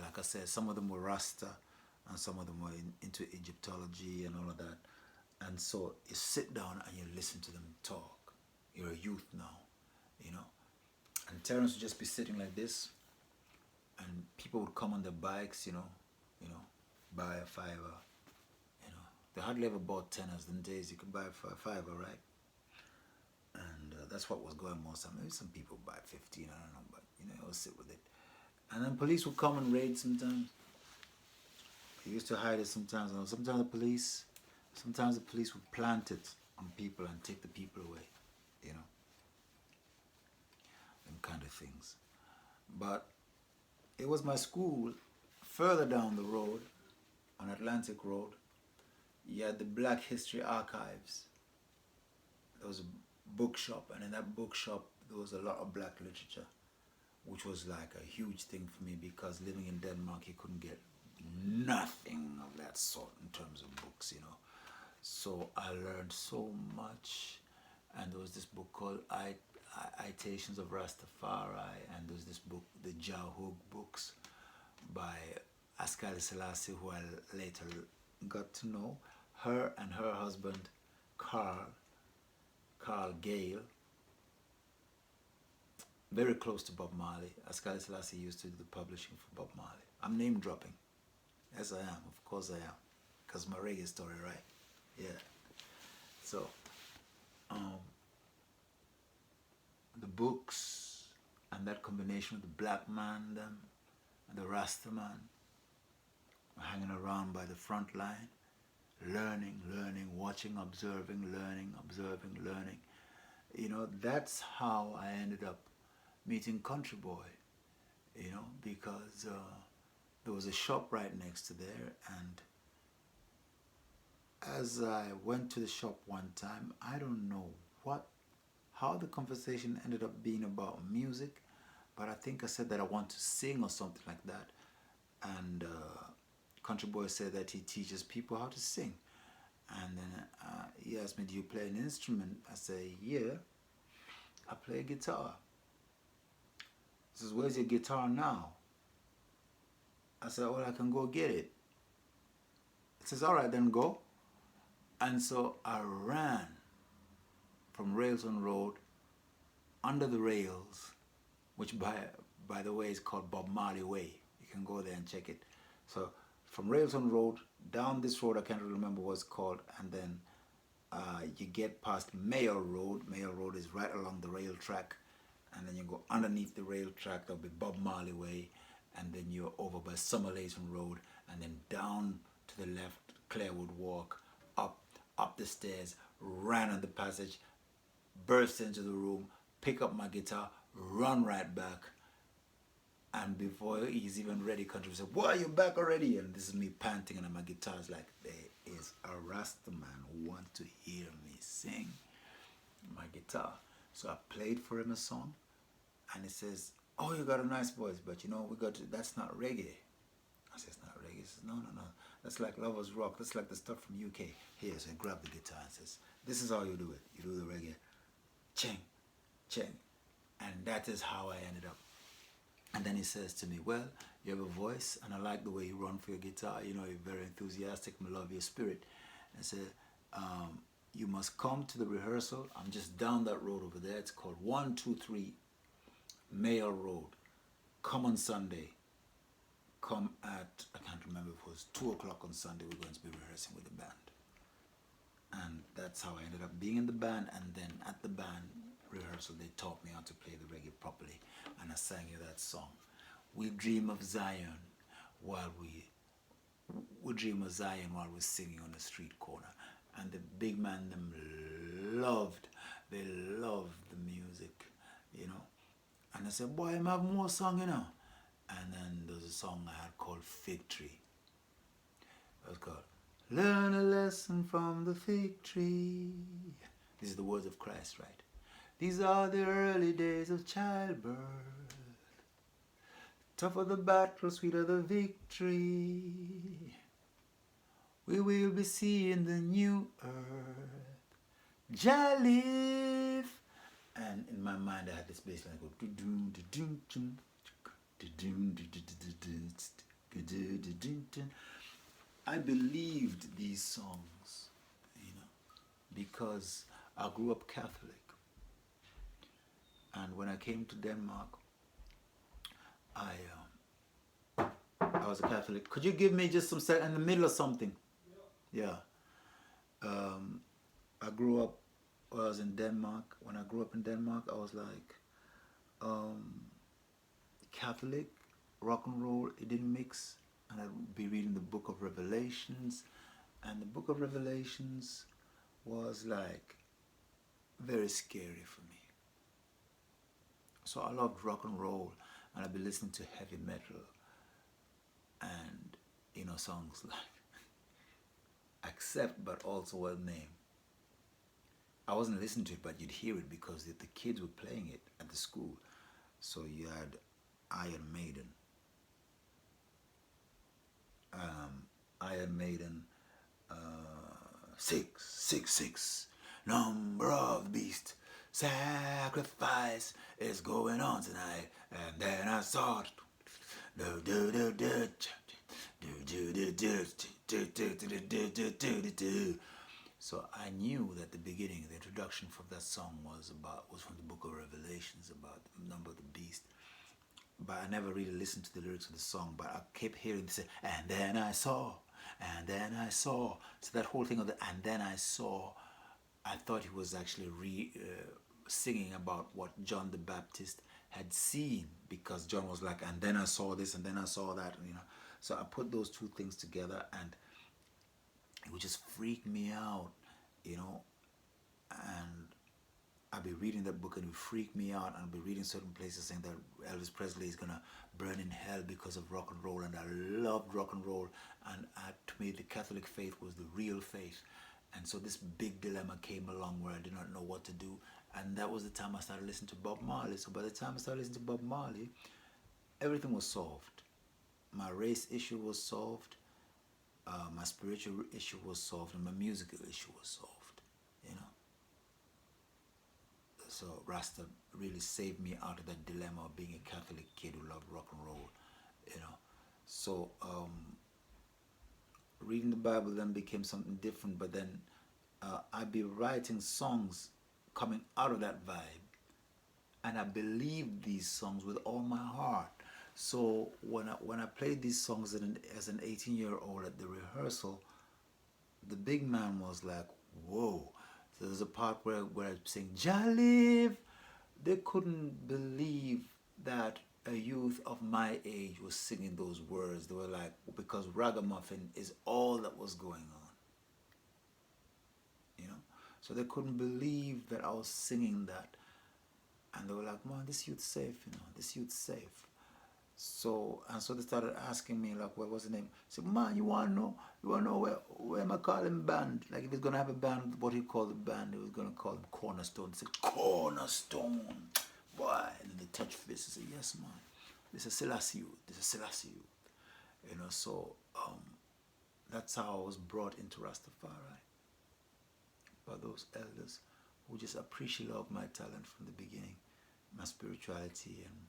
like I said, some of them were Rasta, and some of them were into Egyptology and all of that. And so you sit down and you listen to them talk. You're a youth now, you know. And Terrence would just be sitting like this, and people would come on their bikes, buy a fiver. They hardly ever bought tenors. Them days you could buy for a fiver, right? And that's what was going most of. Maybe some people buy 15, I don't know, but I'll sit with it. And then police would come and raid sometimes. They used to hide it sometimes. Sometimes the police would plant it on people and take the people away, them kind of things. But it was my school further down the road, on Atlantic Road. You had the Black History Archives. There was a bookshop, and in that bookshop there was a lot of black literature, which was like a huge thing for me, because living in Denmark you couldn't get nothing of that sort in terms of books, So I learned so much. And there was this book called Itations of Rastafari, and there was this book, the Jahug books by Ascali Selassie, who I later got to know. Her and her husband, Carl Gale, very close to Bob Marley. Ascali Selassie used to do the publishing for Bob Marley. I'm name dropping. Yes, I am. Of course I am. Because my reggae story, right? Yeah. So, the books and that combination of the black man, them, and the Rasta man, hanging around by the front line, learning, watching, observing, learning. That's how I ended up meeting Country Boy, because there was a shop right next to there, and as I went to the shop one time, I don't know how the conversation ended up being about music, but I think I said that I want to sing or something like that, and Country Boy said that he teaches people how to sing. And then he asked me, do you play an instrument? I say, yeah, I play guitar. He says, where's your guitar now? I said, well, I can go get it. He says, all right, then go. And so I ran from Railton Road, under the rails, which by the way is called Bob Marley Way. You can go there and check it. So from Railton Road, down this road, I can't remember what it's called, and then you get past Mayor Road. Mayor Road is right along the rail track, and then you go underneath the rail track, there'll be Bob Marley Way, and then you're over by Summerlayton Road, and then down to the left, Clarewood Walk, up the stairs, ran on the passage, burst into the room, pick up my guitar, run right back, and before he's even ready, Country said, "Why are you back already?" And this is me panting, and my guitar's like, there is a Rasta man who wants to hear me sing my guitar. So I played for him a song, and he says, "Oh, you got a nice voice, but that's not reggae." I said, "It's not reggae." He says, no, that's like Lovers Rock, that's like the stuff from UK. Here, so I grabbed the guitar and says, "This is how you do it. You do the reggae. Ching, ching." And that is how I ended up. And then he says to me, "Well, you have a voice, and I like the way you run for your guitar. You're very enthusiastic, and I love your spirit." And I said, "You must come to the rehearsal. I'm just down that road over there. It's called 123 Mail Road. Come on Sunday. Come at," I can't remember if it was 2 o'clock on Sunday. We're going to be rehearsing with the band." And that's how I ended up being in the band. And then at the band rehearsal, they taught me how to play the reggae properly, and I sang you that song. We dream of Zion while we dream of Zion while we're singing on the street corner. And the big man them loved the music, And I said, "Boy, I have more song, And then there's a song I had called Fig Tree. It was called "Learn a Lesson from the Fig Tree." These are the words of Christ, right? "These are the early days of childbirth. Tougher the battle, sweeter the victory. We will be seeing the new earth. Jah live." And in my mind I had this bass line go, I believed these songs, you know, because I grew up Catholic, and when I came to Denmark, I I was a Catholic. Could you give me just some in the middle of something? Yeah. Um, I grew up. When I was in Denmark. When I grew up in Denmark, I was like um, Catholic, rock and roll. It didn't mix, and I'd be reading the Book of Revelations, and the Book of Revelations was like very scary for me. So I loved rock and roll, and I'd be listening to heavy metal, and songs like Accept, but also Well Named. I wasn't listening to it, but you'd hear it because the kids were playing it at the school. So you had Iron Maiden, Iron Maiden, 666, number of the beast, sacrifice is going on tonight. And then I saw it. Do do do do do do do do do do. So I knew that the beginning, the introduction for that song was from the Book of Revelations about the number of the beast. But I never really listened to the lyrics of the song. But I kept hearing them say, "And then I saw, and then I saw." So that whole thing of the "and then I saw," I thought he was actually singing about what John the Baptist had seen, because John was like, "And then I saw this, and then I saw that," So I put those two things together, and it would just freak me out, and I'd be reading that book and it would freak me out, and I'd be reading certain places saying that Elvis Presley is gonna burn in hell because of rock and roll, and I loved rock and roll, and to me the Catholic faith was the real faith, and so this big dilemma came along where I did not know what to do, and that was the time I started listening to Bob Marley. So by the time I started listening to Bob Marley, everything was solved. My race issue was solved, my spiritual issue was solved, and my musical issue was solved, So Rasta really saved me out of that dilemma of being a Catholic kid who loved rock and roll, So reading the Bible then became something different, but then I'd be writing songs coming out of that vibe, and I believed these songs with all my heart. So when I played these songs as an 18-year-old at the rehearsal, the big man was like, "Whoa!" So there's a part where I'm saying, "Jah live." They couldn't believe that a youth of my age was singing those words. They were like, because ragamuffin is all that was going on. So they couldn't believe that I was singing that, and they were like, "Man, this youth's safe. This youth's safe." So they started asking me like, "What was the name?" I said, "Man, you wanna know where am I calling band? Like if he's gonna have a band, what he called the band, he was gonna call them Cornerstone." They said, "Cornerstone, boy." And then they touched fists. I said, "Yes, man. This is Selassie youth. This is Selassie youth." So that's how I was brought into Rastafari by those elders who just appreciated my talent from the beginning, my spirituality and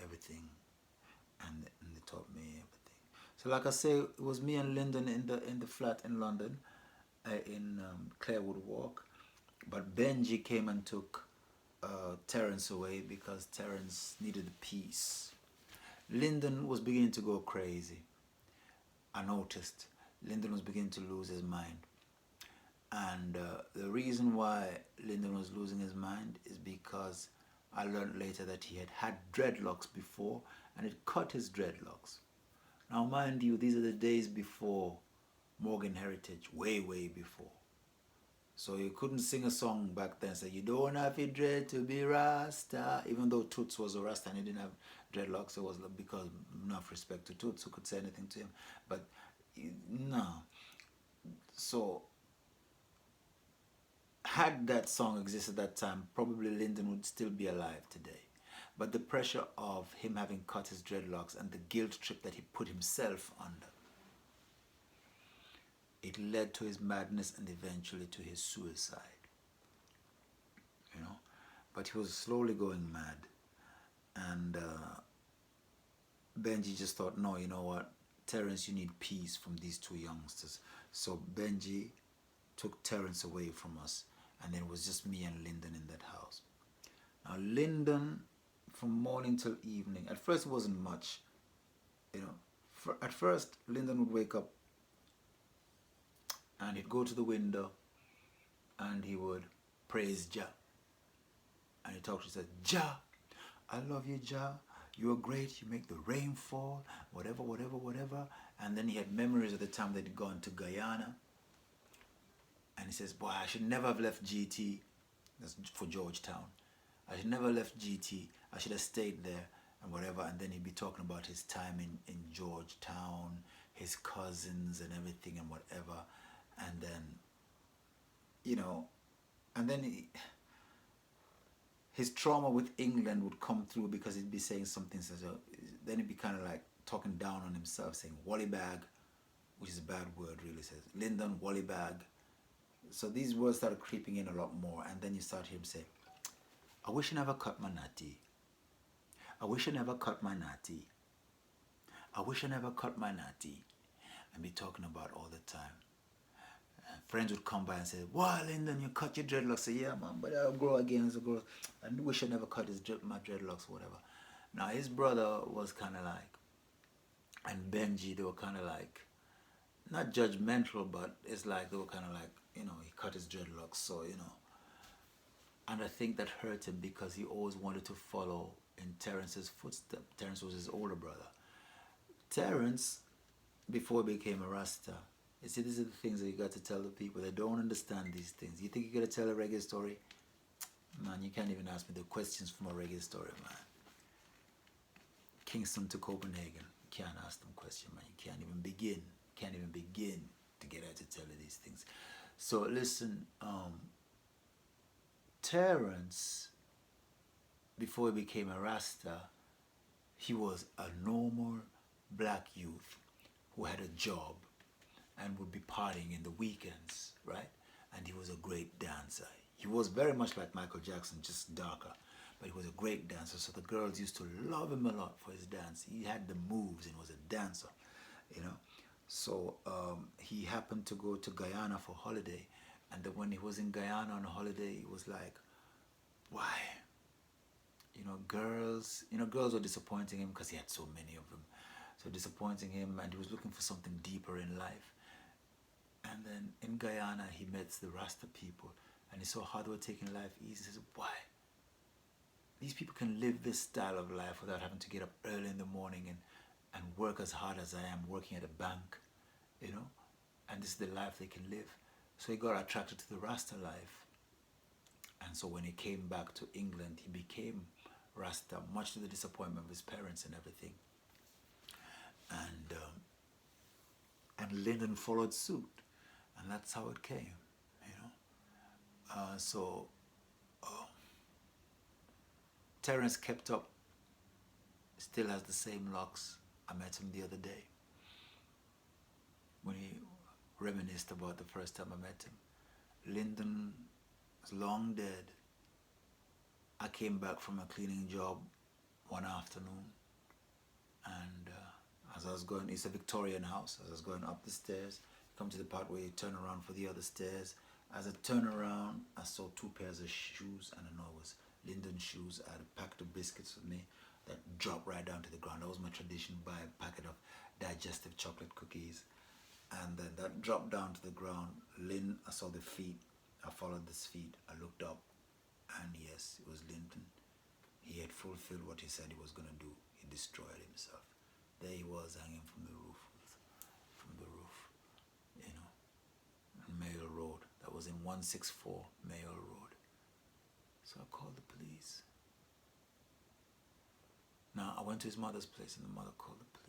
everything, and they taught me everything. So like I say, it was me and Lyndon in the flat in London, in Clarewood Walk, but Benji came and took Terence away because Terence needed peace. Lyndon was beginning to go crazy. I noticed Lyndon was beginning to lose his mind. And the reason why Lyndon was losing his mind is because I learned later that he had dreadlocks before, and it cut his dreadlocks. Now, mind you, these are the days before Morgan Heritage, way, way before. So you couldn't sing a song back then, say, "You don't have a dread to be Rasta," even though Toots was a Rasta and he didn't have dreadlocks. It was because enough respect to Toots, who could say anything to him. But no. So had that song existed at that time, probably Lyndon would still be alive today. But the pressure of him having cut his dreadlocks and the guilt trip that he put himself under, it led to his madness and eventually to his suicide. But he was slowly going mad. And Benji just thought, no, you know what, Terrence, you need peace from these two youngsters. So Benji took Terrence away from us, and then it was just me and Lyndon in that house. Now Lyndon, from morning till evening, at first it wasn't much, you know. At first, Lyndon would wake up and he'd go to the window and he would praise Jah. And he talked, he said, Jah, I love you, Jah. You are great. You make the rain fall, whatever, whatever, whatever. And then he had memories of the time they'd gone to Guyana. And he says, boy, I should never have left GT. That's for Georgetown. I should never have left GT. I should have stayed there and whatever. And then he'd be talking about his time in Georgetown, his cousins and everything and whatever. And then, you know, and then his trauma with England would come through because he'd be saying something. So then he'd be kind of like talking down on himself, saying Wally bag, which is a bad word, really. Says Lyndon Wally bag. So these words started creeping in a lot more, and then you start hearing him say, I wish I never cut my natty. I wish I never cut my natty. I wish I never cut my natty. And be talking about all the time. And friends would come by and say, wow, Lyndon, you cut your dreadlocks. Say, yeah, man, but I'll grow again as I grow. I wish I never cut my dreadlocks, whatever. Now, his brother was kind of like, and Benji, they were kind of like, not judgmental, but it's like they were kind of like, you know, he cut his dreadlocks, so, you know. And I think that hurt him because he always wanted to follow in Terrence's footsteps. Terrence was his older brother. Terrence, before he became a Rasta, you see, these are the things that you got to tell the people. They don't understand these things. You think you're going to tell a reggae story? Man, you can't even ask me the questions from a reggae story, man. Kingston to Copenhagen. You can't ask them questions, man. You can't even begin. Can't even begin to get out to tell you these things. So listen, Terrence, before he became a Rasta, he was a normal black youth who had a job and would be partying in the weekends, right? And he was a great dancer. He was very much like Michael Jackson, just darker, but he was a great dancer. So the girls used to love him a lot for his dance. He had the moves and was a dancer, you know. So he happened to go to Guyana for holiday, and when he was in Guyana on a holiday, he was like, why? Girls were disappointing him because he had so many of them. So disappointing him, and he was looking for something deeper in life. And then in Guyana, he met the Rasta people, and he saw how they were taking life easy. He says, why? These people can live this style of life without having to get up early in the morning and work as hard as I am working at a bank, and this is the life they can live. So he got attracted to the Rasta life. And so when he came back to England, he became Rasta, much to the disappointment of his parents and everything. And Lyndon followed suit, and that's how it came, Terrence kept up, still has the same locks. I met him the other day when he reminisced about the first time I met him. Lyndon was long dead. I came back from a cleaning job one afternoon, and as I was going, it's a Victorian house, as I was going up the stairs, come to the part where you turn around for the other stairs. As I turned around, I saw 2 pairs of shoes, and I know it was Lyndon's shoes. I had a packet of biscuits with me that dropped right down to the ground. That was my tradition, buy a packet of digestive chocolate cookies. And then that dropped down to the ground. I saw the feet. I followed this feet. I looked up, and yes, it was Lyndon. He had fulfilled what he said he was going to do. He destroyed himself. There he was, hanging from the roof, on Mayo Road. That was in 164 Mayo Road. So I called the police. Now, I went to his mother's place, and the mother called the police.